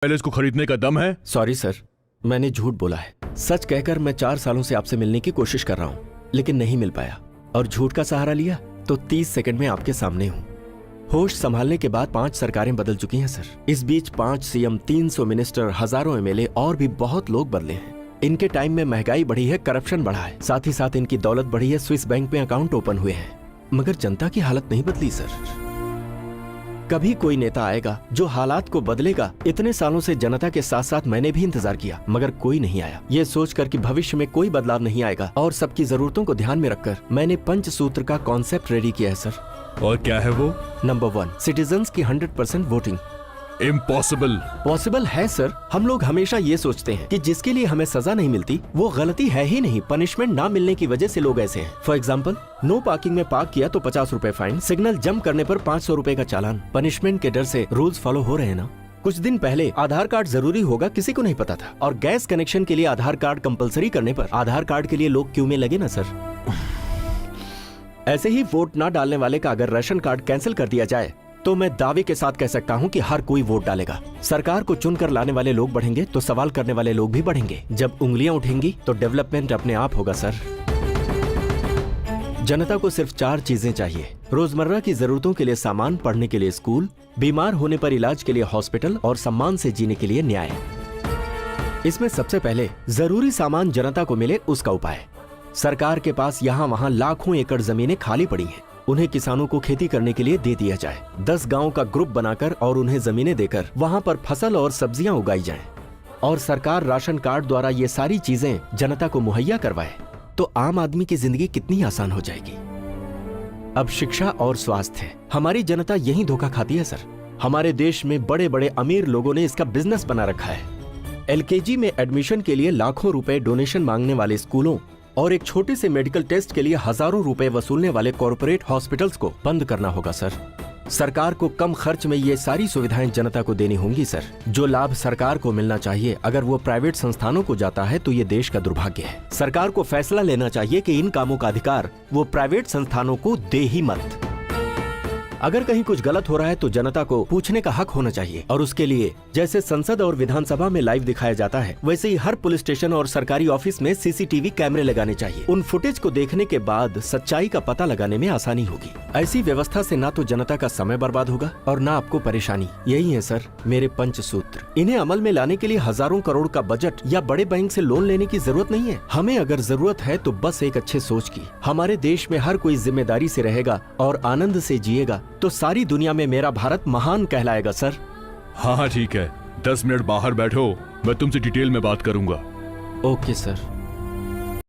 पहले इसको खरीदने का दम है? सॉरी सर, मैंने झूठ बोला है। सच कहकर मैं 4 सालों से आपसे मिलने की कोशिश कर रहा हूँ, लेकिन नहीं मिल पाया। और झूठ का सहारा लिया तो 30 सेकंड में आपके सामने हूँ। होश संभालने के बाद 5 सरकारें बदल चुकी हैं सर। इस बीच 5 सीएम, 300 मिनिस्टर, हजारों एमएलए और भी बहुत लोग बदले हैं। इनके टाइम में महंगाई बढ़ी है, करप्शन बढ़ा है, साथ ही साथ इनकी दौलत बढ़ी है, स्विस बैंक में अकाउंट ओपन हुए हैं, मगर जनता की हालत नहीं बदली सर। कभी कोई नेता आएगा जो हालात को बदलेगा। इतने सालों से जनता के साथ साथ मैंने भी इंतजार किया, मगर कोई नहीं आया। ये सोचकर कि भविष्य में कोई बदलाव नहीं आएगा और सबकी जरूरतों को ध्यान में रखकर मैंने पंचसूत्र का कॉन्सेप्ट रेडी किया है सर। और क्या है वो? नंबर 1, सिटीजन्स की 100% वोटिंग। इम्पॉसिबल। पॉसिबल है सर। हम लोग हमेशा ये सोचते हैं कि जिसके लिए हमें सजा नहीं मिलती वो गलती है ही नहीं, पनिशमेंट ना मिलने की वजह से लोग ऐसे हैं। फॉर एग्जाम्पल, नो पार्किंग में पार्क किया तो 50 रुपए फाइन, सिग्नल जंप करने पर 500 रुपए का चालान। पनिशमेंट के डर से रूल्स फॉलो हो रहे हैं ना। कुछ दिन पहले आधार कार्ड जरूरी होगा किसी को नहीं पता था, और गैस कनेक्शन के लिए आधार कार्ड कंपलसरी करने पर आधार कार्ड के लिए लोग क्यू में लगे ना सर। ऐसे ही वोट ना डालने वाले का अगर राशन कार्ड कैंसिल कर दिया जाए तो मैं दावे के साथ कह सकता हूं कि हर कोई वोट डालेगा। सरकार को चुनकर लाने वाले लोग बढ़ेंगे तो सवाल करने वाले लोग भी बढ़ेंगे। जब उंगलियां उठेंगी तो डेवलपमेंट अपने आप होगा सर। जनता को सिर्फ 4 चीजें चाहिए: रोजमर्रा की जरूरतों के लिए सामान, पढ़ने के लिए स्कूल, बीमार होने पर इलाज के लिए हॉस्पिटल और सम्मान से जीने के लिए न्याय। इसमें सबसे पहले जरूरी सामान जनता को मिले, उसका उपाय। सरकार के पास यहाँ वहाँ लाखों एकड़ जमीनें खाली पड़ी हैं, उन्हें किसानों को खेती करने के लिए दे दिया जाए। 10 गांव का ग्रुप बनाकर और उन्हें जमीनें देकर वहां पर फसल और सब्जियां उगाई जाएं। और सरकार राशन कार्ड द्वारा ये सारी चीजें जनता को मुहैया करवाए तो आम आदमी की जिंदगी कितनी आसान हो जाएगी। अब शिक्षा और स्वास्थ्य, हमारी जनता यही धोखा खाती है सर। हमारे देश में बड़े बड़े अमीर लोगों ने इसका बिजनेस बना रखा है। LKG में एडमिशन के लिए लाखों रुपए डोनेशन मांगने वाले स्कूलों और एक छोटे से मेडिकल टेस्ट के लिए हजारों रुपए वसूलने वाले कॉर्पोरेट हॉस्पिटल्स को बंद करना होगा सर। सरकार को कम खर्च में ये सारी सुविधाएं जनता को देनी होंगी सर। जो लाभ सरकार को मिलना चाहिए अगर वो प्राइवेट संस्थानों को जाता है तो ये देश का दुर्भाग्य है। सरकार को फैसला लेना चाहिए कि इन कामों का अधिकार वो प्राइवेट संस्थानों को दे ही मत। अगर कहीं कुछ गलत हो रहा है तो जनता को पूछने का हक होना चाहिए, और उसके लिए जैसे संसद और विधानसभा में लाइव दिखाया जाता है वैसे ही हर पुलिस स्टेशन और सरकारी ऑफिस में CCTV कैमरे लगाने चाहिए। उन फुटेज को देखने के बाद सच्चाई का पता लगाने में आसानी होगी। ऐसी व्यवस्था से ना तो जनता का समय बर्बाद होगा और ना आपको परेशानी। यही है सर मेरे पंचसूत्र। इन्हें अमल में लाने के लिए हजारों करोड़ का बजट या बड़े बैंक से लोन लेने की जरूरत नहीं है। हमें अगर जरूरत है तो बस एक अच्छे सोच की। हमारे देश में हर कोई जिम्मेदारी से रहेगा और आनंद से जिएगा तो सारी दुनिया में मेरा भारत महान कहलाएगा सर। हाँ ठीक है, 10 मिनट बाहर बैठो, मैं तुमसे डिटेल में बात करूंगा। Okay sir.